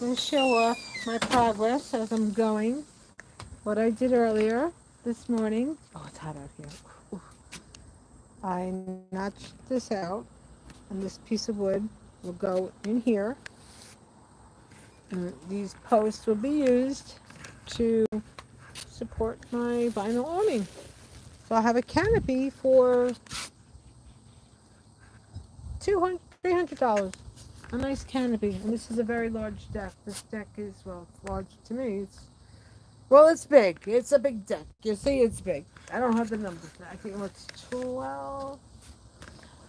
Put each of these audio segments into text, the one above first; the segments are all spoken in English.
going to show off my progress as I'm going. What I did earlier this morning. Oh, it's hot out here. Ooh. I notched this out, and this piece of wood will go in here. And these posts will be used to support my vinyl awning. So I'll have a canopy for $300. A nice canopy. And this is a very large deck. This deck is, well, large to me. It's big. It's a big deck. You see, it's big. I don't have the numbers. I think it's 12. All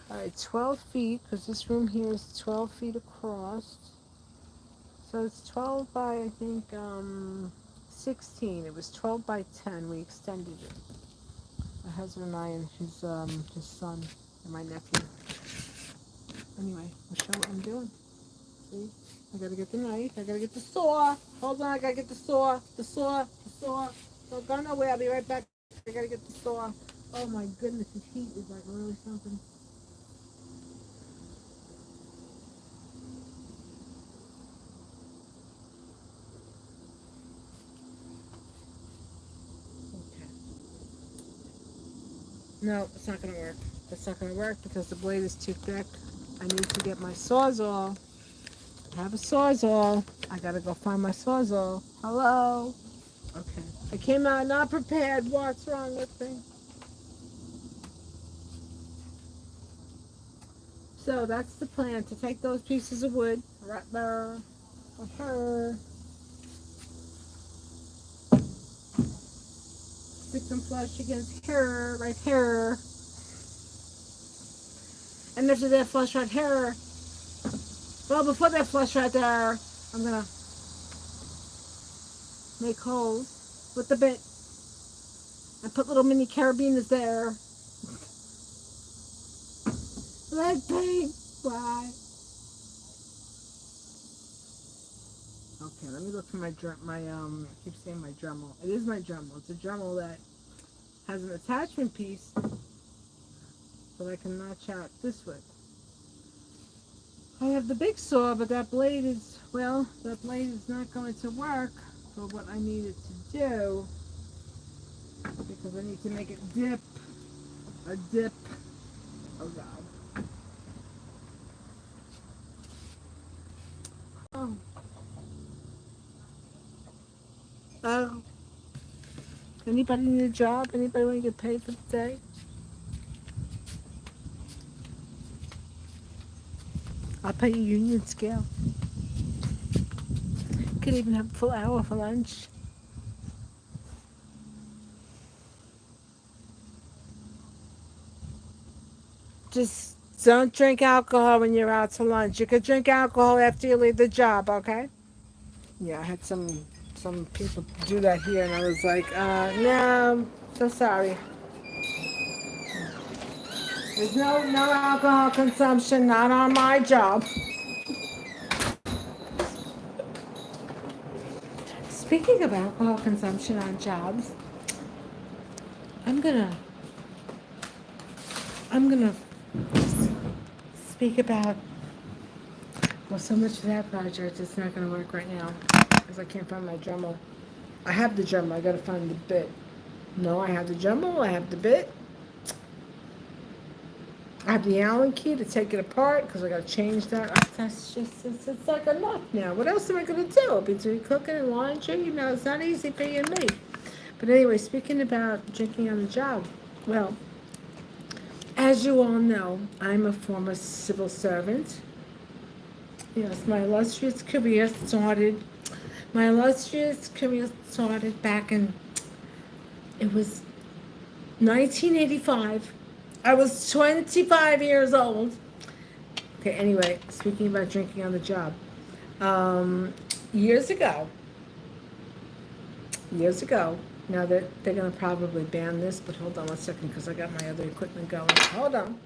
right, 12 feet, because this room here is 12 feet across. So it's 12 by, I think, 16. It was 12 by 10. We extended it. My husband and I and his son and my nephew. Anyway, I'll show what I'm doing. See? I gotta get the knife. I gotta get the saw. Hold on, I gotta get the saw. The saw. Don't go nowhere. I'll be right back. I gotta get the saw. Oh my goodness, this heat is like really something. Okay. No, it's not gonna work. It's not gonna work because the blade is too thick. I need to get my sawzall. I have a sawzall. I gotta go find my sawzall. Hello. Okay. I came out not prepared. What's wrong with me? So that's the plan, to take those pieces of wood right there for her, stick them flush against her, right here. And after they're flush right here, well, before they're flush right there, I'm gonna make holes with the bit. I put little mini carabiners there. Red paint. Why? Okay, let me look for I keep saying my Dremel. It is my Dremel. It's a Dremel that has an attachment piece that I can notch out this with. I have the big saw, but that blade is not going to work for what I need it to do, because I need to make it dip. A dip. Oh God. Oh. Oh. Anybody need a job? Anybody want to get paid for the day? I'll pay you union scale. Could even have a full hour for lunch. Just don't drink alcohol when you're out to lunch. You could drink alcohol after you leave the job, okay? Yeah, I had some people do that here, and I was like, no, so sorry. There's no alcohol consumption, not on my job. Speaking of alcohol consumption on jobs, I'm gonna speak about, well, so much for that project. It's not gonna work right now because I can't find my Dremel. I have the Dremel. I gotta find the bit. No, I have the Dremel. I have the bit. I have the Allen key to take it apart because I got to change that. That's just, it's like enough now. What else am I going to do? Between cooking and laundry, it's not easy being me. But anyway, speaking about drinking on the job, well, as you all know, I'm a former civil servant. Yes, my illustrious career started back in, it was 1985. I was 25 years old. Okay, anyway, speaking about drinking on the job. Years ago, now that they're going to probably ban this, but hold on one second because I got my other equipment going. Hold on.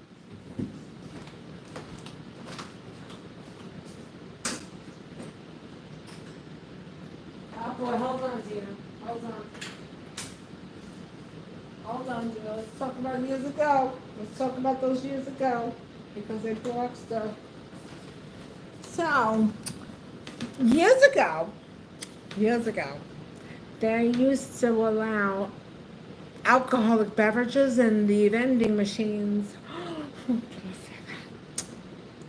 Oh boy, hold on, Gina. Hold on. Hold on, Gina. Let's talk about years ago. Let's talk about those years ago because they blocked stuff. So, years ago, years ago, they used to allow alcoholic beverages in the vending machines.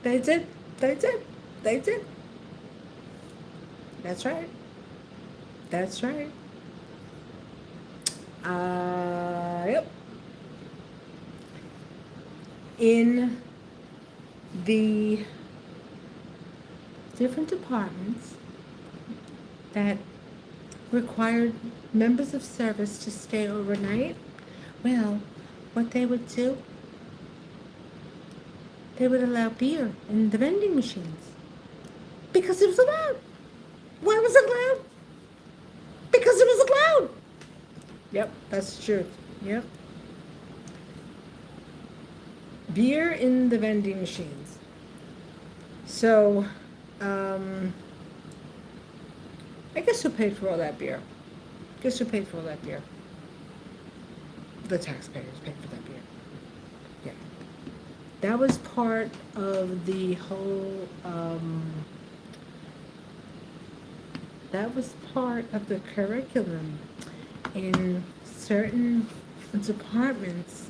They did. They did. They did. That's right. That's right. Yep. In the different departments that required members of service to stay overnight, well, what they would do, they would allow beer in the vending machines because it was allowed. Why was it allowed? Because it was allowed. Yep, that's the truth. Yep. Beer in the vending machines. So, I guess who paid for all that beer? Guess who paid for all that beer? The taxpayers paid for that beer. Yeah. That was part of the whole, that was part of the curriculum in certain departments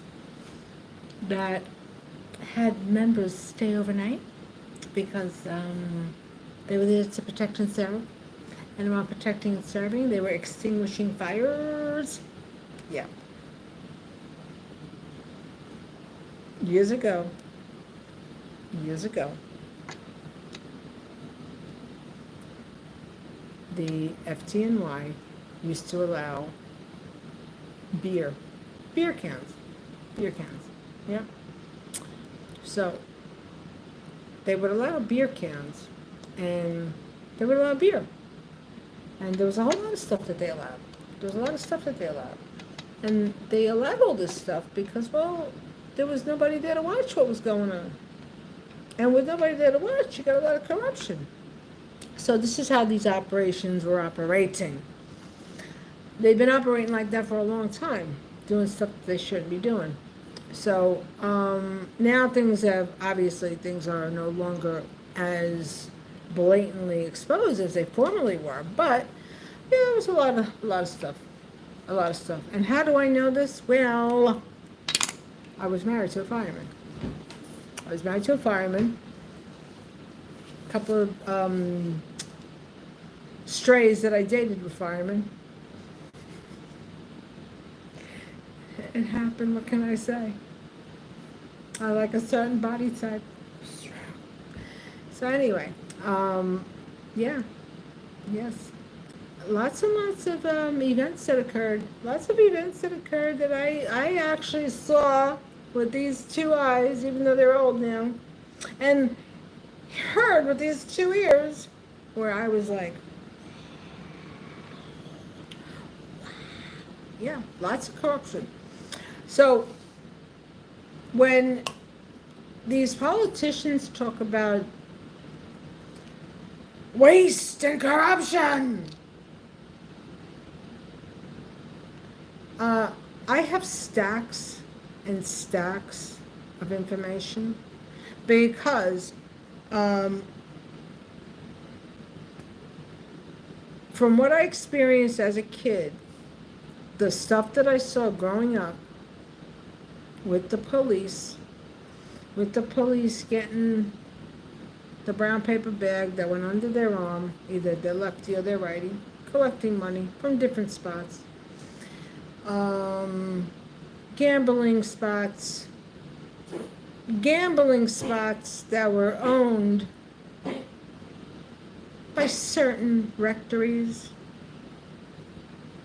that had members stay overnight because they were there to protect and serve. And while protecting and serving, they were extinguishing fires. Yeah. Years ago, the FTNY used to allow beer cans, yeah. So they would allow beer cans, and they would allow beer, and there was a whole lot of stuff that they allowed. And they allowed all this stuff because, well, there was nobody there to watch what was going on, and with nobody there to watch, you got a lot of corruption. So this is how these operations were operating. They've been operating like that for a long time, doing stuff that they shouldn't be doing. So now things are no longer as blatantly exposed as they formerly were. But yeah, there was a lot of stuff. And how do I know this? Well, I was married to a fireman. A couple of strays that I dated were firemen. It happened, what can I say? I like a certain body type. So anyway, yeah, yes. Lots and lots of events that occurred. That I actually saw with these two eyes, even though they're old now. And heard with these two ears, where I was like, yeah, lots of corruption. So when these politicians talk about waste and corruption, I have stacks and stacks of information because from what I experienced as a kid, the stuff that I saw growing up with the police getting the brown paper bag that went under their arm, either their lefty or their righty, collecting money from different spots, gambling spots that were owned by certain rectories,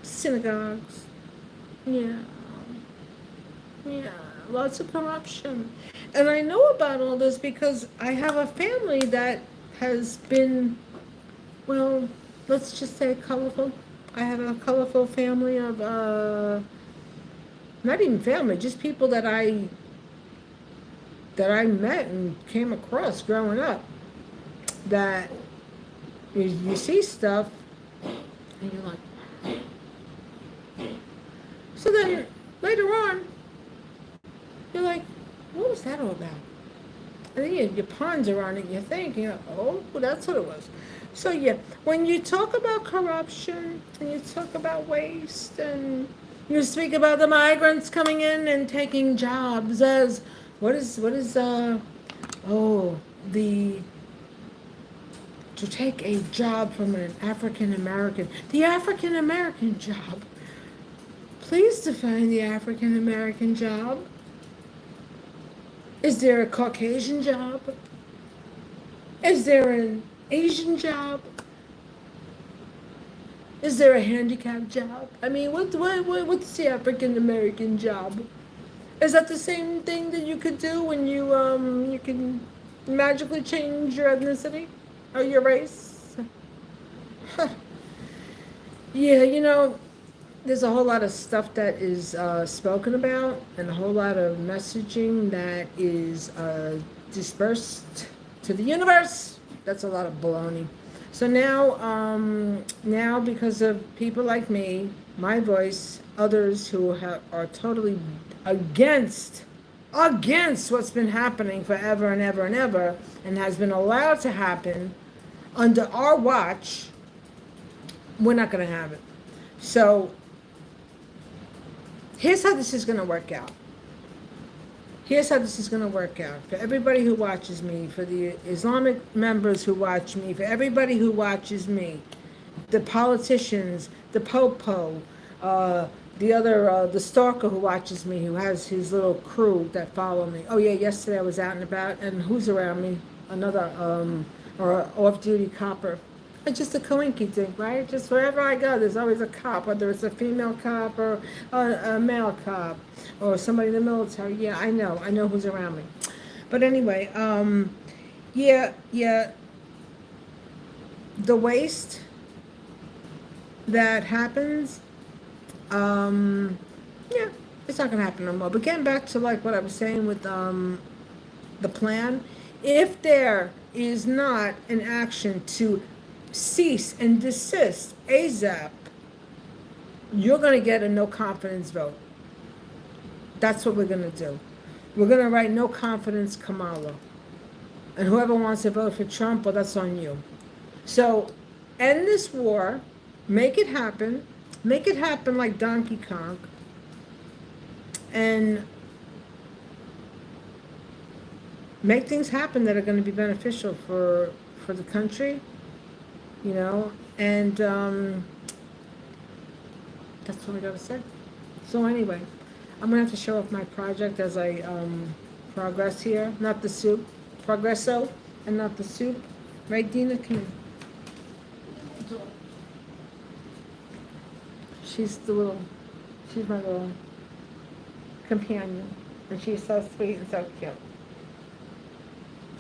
synagogues. Yeah, lots of corruption. And I know about all this because I have a family that has been, well, let's just say colorful. I have a colorful family of, not even family, just people that I met and came across growing up, that you see stuff and you're like, so then later on you're like, what was that all about? And then you ponder on it, you think, oh, that's what it was. So yeah, when you talk about corruption and you talk about waste and you speak about the migrants coming in and taking jobs as what is oh the to take a job from an African American, the African American job. Please define the African American job. Is there a Caucasian job? Is there an Asian job? Is there a handicapped job? I mean, what's the African American job? Is that the same thing that you could do when you can magically change your ethnicity or your race? Yeah, there's a whole lot of stuff that is spoken about and a whole lot of messaging that is dispersed to the universe. That's a lot of baloney. So now because of people like me, my voice, others who are totally against what's been happening forever and ever and ever, and has been allowed to happen under our watch, we're not going to have it. So here's how this is going to work out. Here's how this is going to work out. For everybody who watches me, for the Islamic members who watch me, for everybody who watches me, the politicians, the popo, the other, the stalker who watches me, who has his little crew that follow me. Oh yeah, yesterday I was out and about, and who's around me? Another, or off-duty copper. It's just a coinky thing, right? Just wherever I go, there's always a cop, whether it's a female cop or a male cop or somebody in the military. Yeah, I know who's around me. But anyway, yeah, the waste that happens, yeah, it's not gonna happen no more. But getting back to like what I was saying with the plan, if there is not an action to cease and desist ASAP, you're going to get a no confidence vote. That's what we're going to do. We're going to write no confidence Kamala. And whoever wants to vote for Trump, well, that's on you. So end this war, make it happen like Donkey Kong, and make things happen that are going to be beneficial for the country. And that's what I gotta say. So anyway, I'm gonna have to show off my project as I progress here. Not the soup, progresso, and not the soup. Right, Dina? Come in. She's my little companion, and she's so sweet and so cute.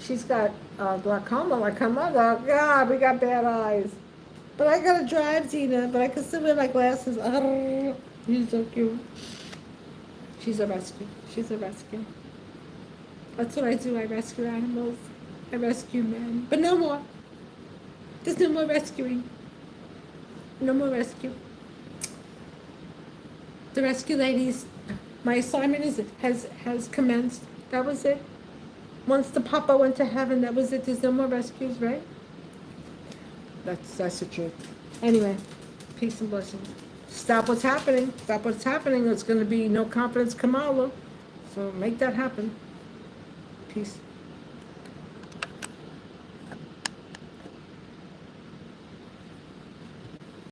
She's got glaucoma like her mother. God, we got bad eyes. But I gotta drive, Tina, but I can still wear my glasses. Oh, she's so cute. She's a rescue. That's what I do. I rescue animals. I rescue men. But no more. There's no more rescuing. No more rescue. The rescue ladies, my assignment has commenced. That was it. Once the papa went to heaven, that was it. There's no more rescues, right? That's the truth. Anyway, peace and blessings. Stop what's happening. It's going to be no confidence Kamala. So make that happen. Peace.